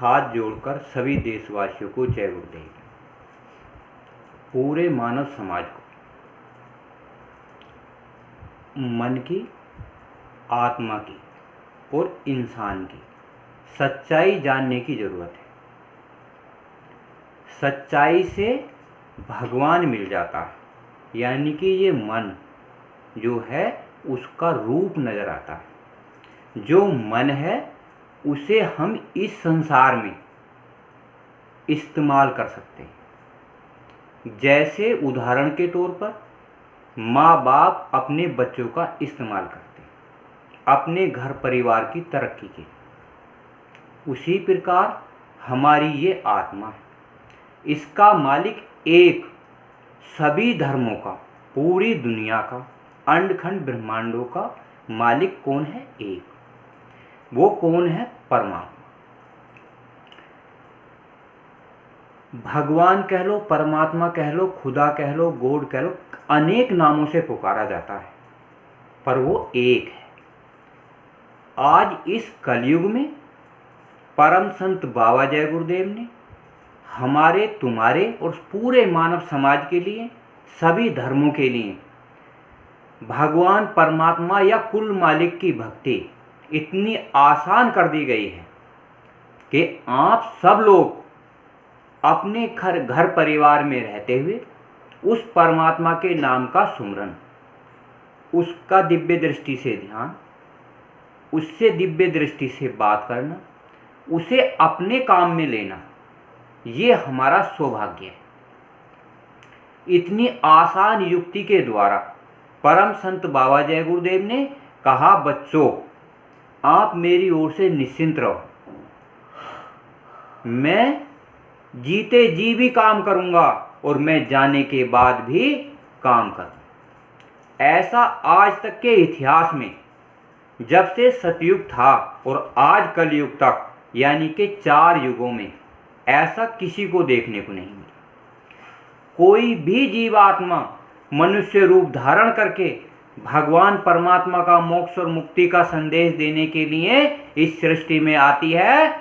हाथ जोड़कर सभी देशवासियों को जय गुरुदेव। पूरे मानव समाज को मन की, आत्मा की और इंसान की सच्चाई जानने की ज़रूरत है। सच्चाई से भगवान मिल जाता है, यानी कि ये मन जो है उसका रूप नज़र आता है। जो मन है उसे हम इस संसार में इस्तेमाल कर सकते हैं। जैसे उदाहरण के तौर पर माँ बाप अपने बच्चों का इस्तेमाल करते हैं अपने घर परिवार की तरक्की के, उसी प्रकार हमारी ये आत्मा है। इसका मालिक एक, सभी धर्मों का, पूरी दुनिया का, अंडखंड ब्रह्मांडों का मालिक कौन है? एक। वो कौन है? परमात्मा। भगवान कह लो, परमात्मा कह लो, खुदा कह लो, गॉड कह लो, अनेक नामों से पुकारा जाता है, पर वो एक है। आज इस कलयुग में परम संत बाबा जय गुरुदेव ने हमारे, तुम्हारे और पूरे मानव समाज के लिए, सभी धर्मों के लिए भगवान परमात्मा या कुल मालिक की भक्ति इतनी आसान कर दी गई है कि आप सब लोग अपने घर परिवार में रहते हुए उस परमात्मा के नाम का सुमरन, उसका दिव्य दृष्टि से ध्यान, उससे दिव्य दृष्टि से बात करना, उसे अपने काम में लेना, ये हमारा सौभाग्य है। इतनी आसान युक्ति के द्वारा परम संत बाबा जय गुरुदेव ने कहा, बच्चों आप मेरी ओर से निश्चिंत रहो, मैं जीते जी भी काम करूंगा और मैं जाने के बाद भी काम करूंगा। ऐसा आज तक के इतिहास में, जब से सतयुग था और आज कलयुग तक, यानी कि 4 युगों में ऐसा किसी को देखने को नहीं मिला। कोई भी जीवात्मा मनुष्य रूप धारण करके भगवान परमात्मा का मोक्ष और मुक्ति का संदेश देने के लिए इस सृष्टि में आती है।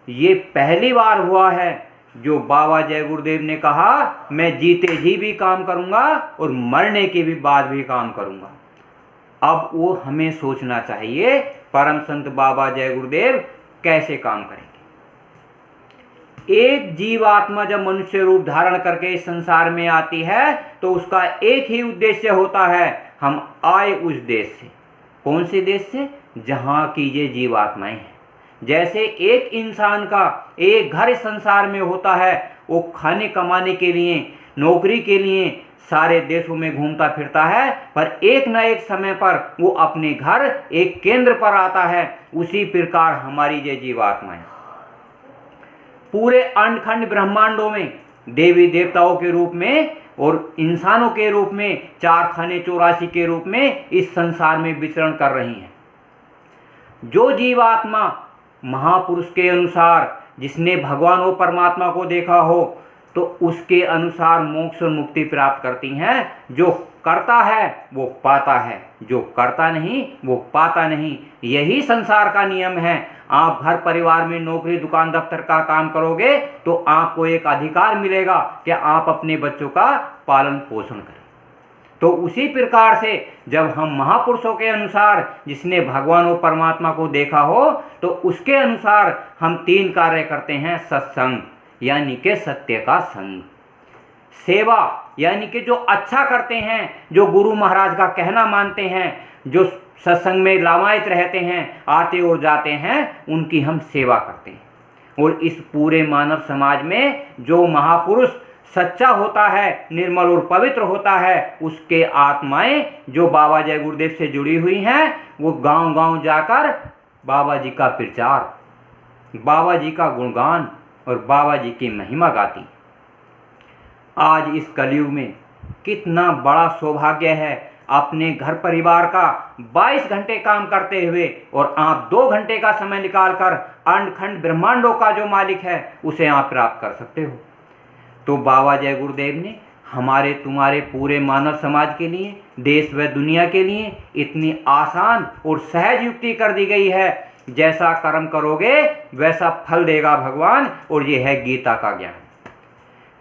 ये पहली बार हुआ है जो बाबा जय गुरुदेव ने कहा, मैं जीते जी भी काम करूंगा और मरने के भी बाद भी काम करूंगा। अब वो हमें सोचना चाहिए, परम संत बाबा जय गुरुदेव कैसे काम करेंगे। एक जीवात्मा जब मनुष्य रूप धारण करके इस संसार में आती है तो उसका एक ही उद्देश्य होता है, हम आए उस देश से। कौन से देश से? जहां की ये जीवात्माएं हैं। जैसे एक इंसान का एक घर इस संसार में होता है, वो खाने कमाने के लिए, नौकरी के लिए सारे देशों में घूमता फिरता है, पर एक न एक समय पर वो अपने घर एक केंद्र पर आता है। उसी प्रकार हमारी ये जीवात्माएं पूरे अंडखंड ब्रह्मांडों में देवी देवताओं के रूप में और इंसानों के रूप में, 4 खाने 84 के रूप में इस संसार में विचरण कर रही हैं। जो जीवात्मा महापुरुष के अनुसार, जिसने भगवान और परमात्मा को देखा हो, तो उसके अनुसार मोक्ष और मुक्ति प्राप्त करती हैं। जो करता है वो पाता है, जो करता नहीं वो पाता नहीं। यही संसार का नियम है। आप घर परिवार में नौकरी दुकान दफ्तर का काम करोगे तो आपको एक अधिकार मिलेगा कि आप अपने बच्चों का पालन पोषण करें। तो उसी प्रकार से जब हम महापुरुषों के अनुसार, जिसने भगवान और परमात्मा को देखा हो, तो उसके अनुसार हम 3 कार्य करते हैं। सत्संग यानी कि सत्य का संग, सेवा यानी कि जो अच्छा करते हैं, जो गुरु महाराज का कहना मानते हैं, जो सत्संग में लामायित रहते हैं, आते और जाते हैं, उनकी हम सेवा करते हैं। और इस पूरे मानव समाज में जो महापुरुष सच्चा होता है, निर्मल और पवित्र होता है, उसके आत्माएं जो बाबा जय गुरुदेव से जुड़ी हुई हैं, वो गांव-गांव जाकर बाबा जी का प्रचार, बाबा जी का गुणगान और बाबा जी की महिमा गाती। आज इस कलयुग में कितना बड़ा सौभाग्य है अपने घर परिवार का 22 घंटे काम करते हुए, और आप 2 घंटे का समय निकालकर अंडखंड ब्रह्मांडों का जो मालिक है उसे आप प्राप्त कर सकते हो। तो बाबा जय गुरुदेव ने हमारे, तुम्हारे, पूरे मानव समाज के लिए, देश व दुनिया के लिए इतनी आसान और सहज युक्ति कर दी गई है जैसा कर्म करोगे वैसा फल देगा भगवान, और ये है गीता का ज्ञान।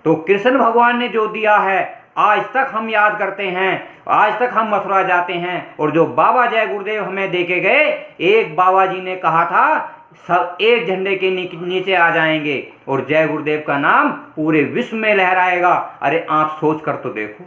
तो कृष्ण भगवान ने जो दिया है आज तक हम याद करते हैं, आज तक हम मथुरा जाते हैं, और जो बाबा जय गुरुदेव हमें देके गए, एक बाबा जी ने कहा था सब एक झंडे के नीचे आ जाएंगे और जय गुरुदेव का नाम पूरे विश्व में लहराएगा। अरे आप सोच कर तो देखो,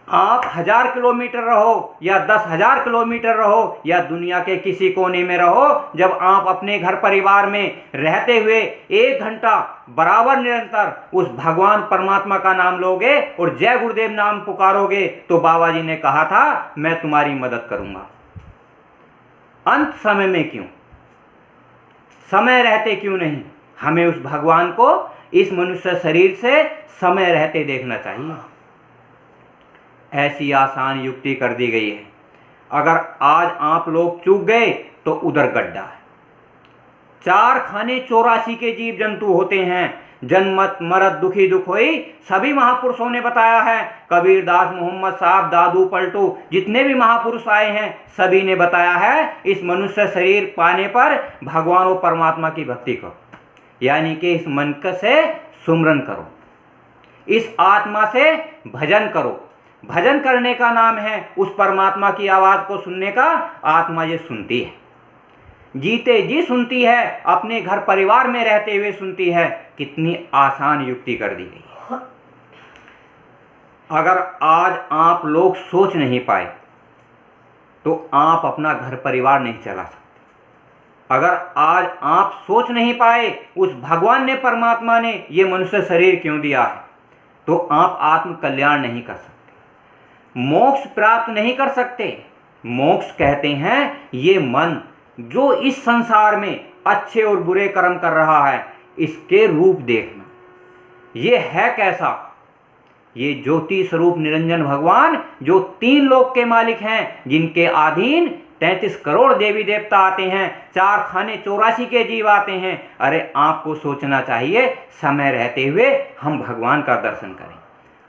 आप 1000 किलोमीटर रहो या 10,000 किलोमीटर रहो या दुनिया के किसी कोने में रहो, जब आप अपने घर परिवार में रहते हुए 1 घंटा बराबर निरंतर उस भगवान परमात्मा का नाम लोगे और जय गुरुदेव नाम पुकारोगे, तो बाबा जी ने कहा था मैं तुम्हारी मदद करूंगा। अंत समय में क्यों, समय रहते क्यों नहीं? हमें उस भगवान को इस मनुष्य शरीर से समय रहते देखना चाहिए। ऐसी आसान युक्ति कर दी गई है, अगर आज आप लोग चूक गए तो उधर गड्ढा है। 4 खाने 84 के जीव जंतु होते हैं, जन्मत मरत दुखी दुख होई, सभी महापुरुषों ने बताया है। कबीर दास, मोहम्मद साहब, दादू पलटू, जितने भी महापुरुष आए हैं सभी ने बताया है इस मनुष्य शरीर पाने पर भगवान और परमात्मा की भक्ति करो, यानी कि इस मन से सुमरन करो, इस आत्मा से भजन करो। भजन करने का नाम है उस परमात्मा की आवाज को सुनने का। आत्मा ये सुनती है, जीते जी सुनती है, अपने घर परिवार में रहते हुए सुनती है। कितनी आसान युक्ति कर दी गई है। अगर आज आप लोग सोच नहीं पाए तो आप अपना घर परिवार नहीं चला सकते। अगर आज आप सोच नहीं पाए उस भगवान ने, परमात्मा ने ये मनुष्य शरीर क्यों दिया है, तो आप आत्म कल्याण नहीं कर सकते, मोक्ष प्राप्त नहीं कर सकते। मोक्ष कहते हैं ये मन जो इस संसार में अच्छे और बुरे कर्म कर रहा है, इसके रूप देखना। ये है कैसा? ये ज्योति स्वरूप निरंजन भगवान जो 3 लोक के मालिक हैं, जिनके अधीन 33 करोड़ देवी देवता आते हैं, 4 खाने 84 के जीव आते हैं। अरे आपको सोचना चाहिए, समय रहते हुए हम भगवान का दर्शन करें।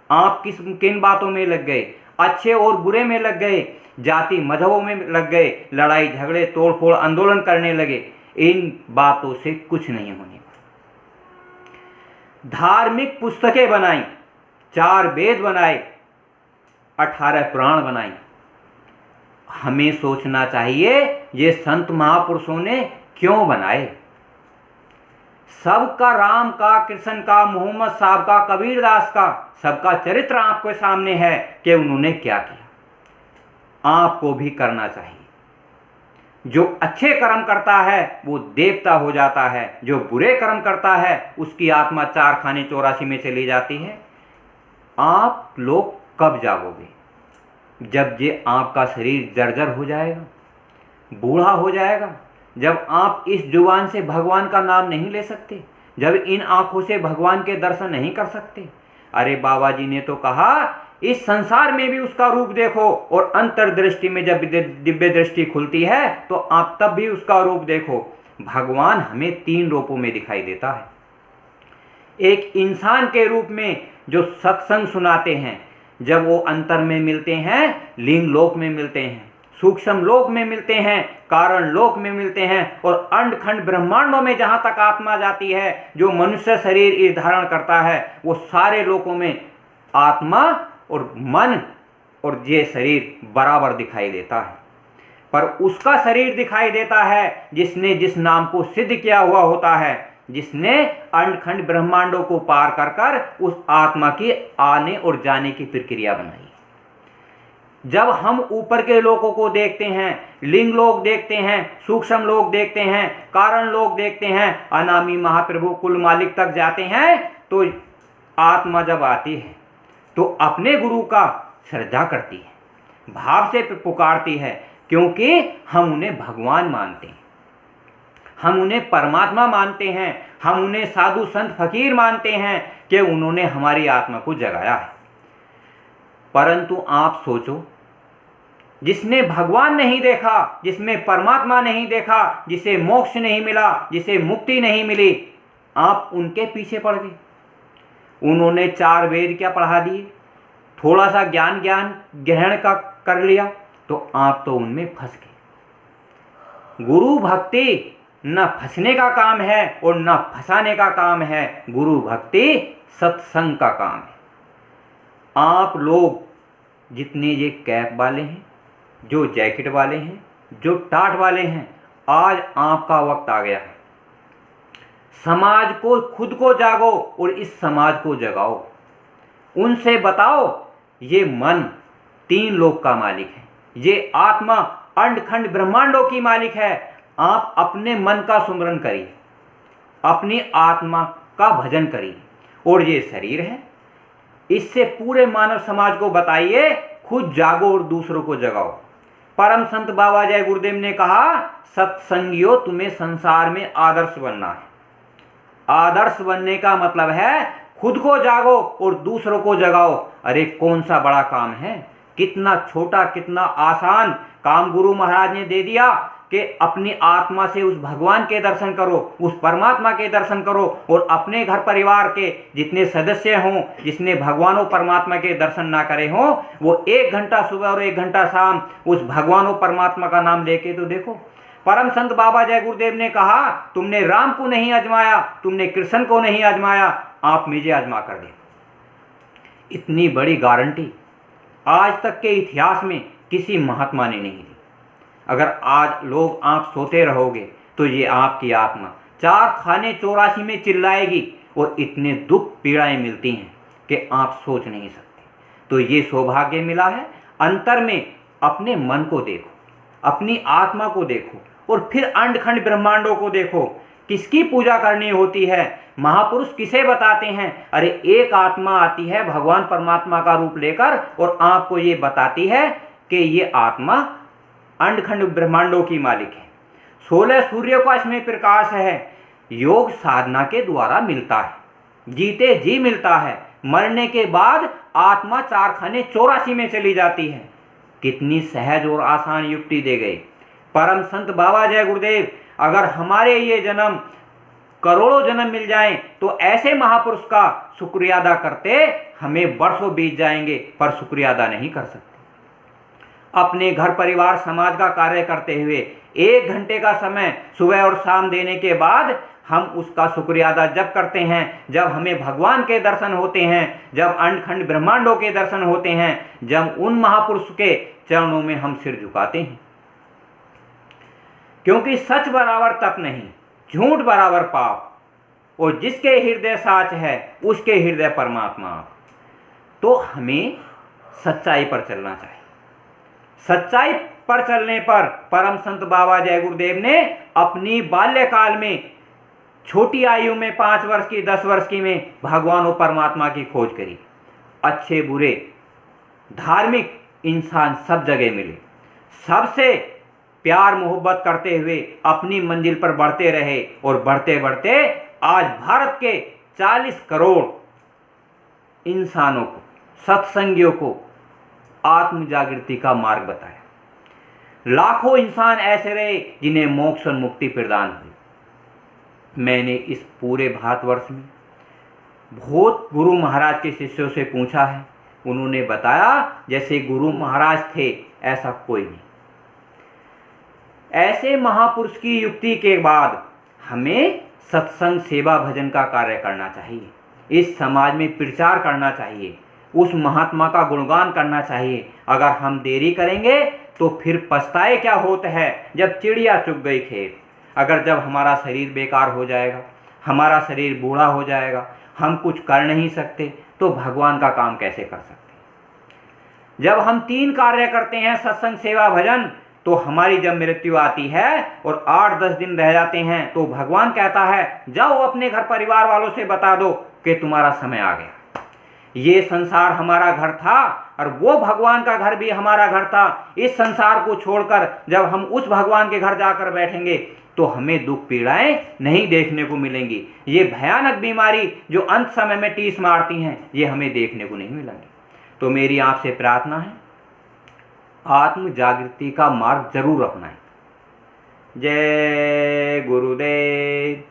आप किन बातों में लग गए? अच्छे और बुरे में लग गए, जाति मजहबों में लग गए, लड़ाई झगड़े तोड़फोड़ आंदोलन करने लगे। इन बातों से कुछ नहीं होने वाला। धार्मिक पुस्तकें बनाई, 4 वेद बनाए, 18 पुराण बनाई। हमें सोचना चाहिए ये संत महापुरुषों ने क्यों बनाए। सबका, राम का, कृष्ण का, मोहम्मद साहब का, कबीर दास का, सबका चरित्र आपके सामने है कि उन्होंने क्या किया। आपको भी करना चाहिए। जो अच्छे कर्म करता है वो देवता हो जाता है, जो बुरे कर्म करता है उसकी आत्मा 4 खाने 84 में चली जाती है। आप लोग कब जागोगे? जब ये आपका शरीर जर्जर हो जाएगा, बूढ़ा हो जाएगा, जब आप इस जुबान से भगवान का नाम नहीं ले सकते, जब इन आंखों से भगवान के दर्शन नहीं कर सकते। अरे बाबा जी ने तो कहा इस संसार में भी उसका रूप देखो, और अंतर्दृष्टि में जब दिव्य दृष्टि खुलती है तो आप तब भी उसका रूप देखो। भगवान हमें 3 रूपों में दिखाई देता है। एक इंसान के रूप में जो सत्संग सुनाते हैं, जब वो अंतर में मिलते हैं, लिंग लोक में मिलते हैं, सूक्ष्म लोक में मिलते हैं, कारण लोक में मिलते हैं, और अंड खंड ब्रह्मांडों में जहां तक आत्मा जाती है, जो मनुष्य शरीर इस धारण करता है, वो सारे लोकों में आत्मा और मन और ये शरीर बराबर दिखाई देता है। पर उसका शरीर दिखाई देता है जिसने जिस नाम को सिद्ध किया हुआ होता है, जिसने अंड खंड ब्रह्मांडों को पार कर कर उस आत्मा की आने और जाने की प्रक्रिया बनाई। जब हम ऊपर के लोगों को देखते हैं, लिंग लोग देखते हैं, सूक्ष्म लोग देखते हैं, कारण लोग देखते हैं, अनामी महाप्रभु कुल मालिक तक जाते हैं, तो आत्मा जब आती है तो अपने गुरु का श्रद्धा करती है, भाव से पुकारती है, क्योंकि हम उन्हें भगवान मानते हैं, हम उन्हें परमात्मा मानते हैं, हम उन्हें साधु संत फकीर मानते हैं कि उन्होंने हमारी आत्मा को जगाया है। परंतु आप सोचो, जिसने भगवान नहीं देखा, जिसमें परमात्मा नहीं देखा, जिसे मोक्ष नहीं मिला, जिसे मुक्ति नहीं मिली, आप उनके पीछे पड़ गए। उन्होंने 4 वेद क्या पढ़ा दिए, थोड़ा सा ज्ञान ग्रहण का कर लिया, तो आप तो उनमें फंस गए। गुरु भक्ति न फंसने का काम है और न फंसाने का काम है। गुरु भक्ति सत्संग का काम है। आप लोग जितने ये कैप वाले हैं, जो जैकेट वाले हैं, जो टाट वाले हैं, आज आपका वक्त आ गया है। समाज को, खुद को जागो और इस समाज को जगाओ। उनसे बताओ ये मन 3 लोक का मालिक है, ये आत्मा अंडखंड ब्रह्मांडों की मालिक है। आप अपने मन का सुमरन करिए, अपनी आत्मा का भजन करिए, और ये शरीर है, इससे पूरे मानव समाज को बताइए, खुद जागो और दूसरों को जगाओ। परम संत बाबा जय गुरुदेव ने कहा, सत्संगियों तुम्हें संसार में आदर्श बनना है। आदर्श बनने का मतलब है खुद को जागो और दूसरों को जगाओ। अरे कौन सा बड़ा काम है, कितना छोटा, कितना आसान काम गुरु महाराज ने दे दिया कि अपनी आत्मा से उस भगवान के दर्शन करो, उस परमात्मा के दर्शन करो, और अपने घर परिवार के जितने सदस्य हों, जिसने भगवान और परमात्मा के दर्शन ना करे हों, वो 1 घंटा सुबह और 1 घंटा शाम उस भगवान और परमात्मा का नाम लेके तो देखो। परम संत बाबा जय गुरुदेव ने कहा, तुमने राम को नहीं आजमाया, तुमने कृष्ण को नहीं आजमाया, आप मुझे आजमा कर देखो। इतनी बड़ी गारंटी आज तक के इतिहास में किसी महात्मा ने नहीं दी। अगर आज लोग आप सोते रहोगे तो ये आपकी आत्मा 4 खाने 84 में चिल्लाएगी, और इतने दुख पीड़ाएं मिलती हैं कि आप सोच नहीं सकते। तो ये सौभाग्य मिला है, अंतर में अपने मन को देखो, अपनी आत्मा को देखो, और फिर अंडखंड ब्रह्मांडों को देखो। किसकी पूजा करनी होती है, महापुरुष किसे बताते हैं? अरे एक आत्मा आती है भगवान परमात्मा का रूप लेकर, और आपको ये बताती है कि ये आत्मा अंडखंड ब्रह्मांडों की मालिक है। 16 सूर्य का इसमें प्रकाश है। योग साधना के द्वारा मिलता है, जीते जी मिलता है। मरने के बाद आत्मा 4 खाने 84 में चली जाती है। कितनी सहज और आसान युक्ति दे गई परम संत बाबा जय गुरुदेव। अगर हमारे ये जन्म करोड़ों जन्म मिल जाएं तो ऐसे महापुरुष का शुक्रिया अदा करते हमें वर्षों बीत जाएंगे, पर शुक्रिया अदा नहीं कर सकते। अपने घर परिवार समाज का कार्य करते हुए 1 घंटे का समय सुबह और शाम देने के बाद हम उसका शुक्रिया अदा जब करते हैं, जब हमें भगवान के दर्शन होते हैं, जब अंडखंड ब्रह्मांडों के दर्शन होते हैं, जब उन महापुरुष के चरणों में हम सिर झुकाते हैं। क्योंकि सच बराबर तप नहीं, झूठ बराबर पाप, और जिसके हृदय साच है उसके हृदय परमात्मा। तो हमें सच्चाई पर चलना चाहिए। सच्चाई पर चलने पर परम संत बाबा जय गुरुदेव ने अपनी बाल्यकाल में छोटी आयु में 5 वर्ष की 10 वर्ष की में भगवान और परमात्मा की खोज करी। अच्छे बुरे धार्मिक इंसान सब जगह मिले, सबसे प्यार मोहब्बत करते हुए अपनी मंजिल पर बढ़ते रहे, और बढ़ते बढ़ते आज भारत के 40 करोड़ इंसानों को, सत्संगियों को आत्म जागृति का मार्ग बताया। लाखों इंसान ऐसे रहे जिन्हें मोक्ष और मुक्ति प्रदान हुई। मैंने इस पूरे भारतवर्ष में बहुत गुरु महाराज के शिष्यों से पूछा है, उन्होंने बताया जैसे गुरु महाराज थे ऐसा कोई नहीं। ऐसे महापुरुष की युक्ति के बाद हमें सत्संग सेवा भजन का कार्य करना चाहिए, इस समाज में प्रचार करना चाहिए, उस महात्मा का गुणगान करना चाहिए। अगर हम देरी करेंगे तो फिर पछताए क्या होता है जब चिड़िया चुग गई खेत। अगर जब हमारा शरीर बेकार हो जाएगा, हमारा शरीर बूढ़ा हो जाएगा, हम कुछ कर नहीं सकते, तो भगवान का काम कैसे कर सकते? जब हम 3 कार्य करते हैं, सत्संग सेवा भजन, तो हमारी जब मृत्यु आती है और 8-10 दिन रह जाते हैं, तो भगवान कहता है जाओ अपने घर परिवार वालों से बता दो कि तुम्हारा समय आ गया। ये संसार हमारा घर था और वो भगवान का घर भी हमारा घर था। इस संसार को छोड़कर जब हम उस भगवान के घर जाकर बैठेंगे तो हमें दुख पीड़ाएं नहीं देखने को मिलेंगी। ये भयानक बीमारी जो अंत समय में टीस मारती हैं, ये हमें देखने को नहीं मिलेंगी। तो मेरी आपसे प्रार्थना है, आत्म जागृति का मार्ग जरूर अपनाएं। जय गुरुदेव।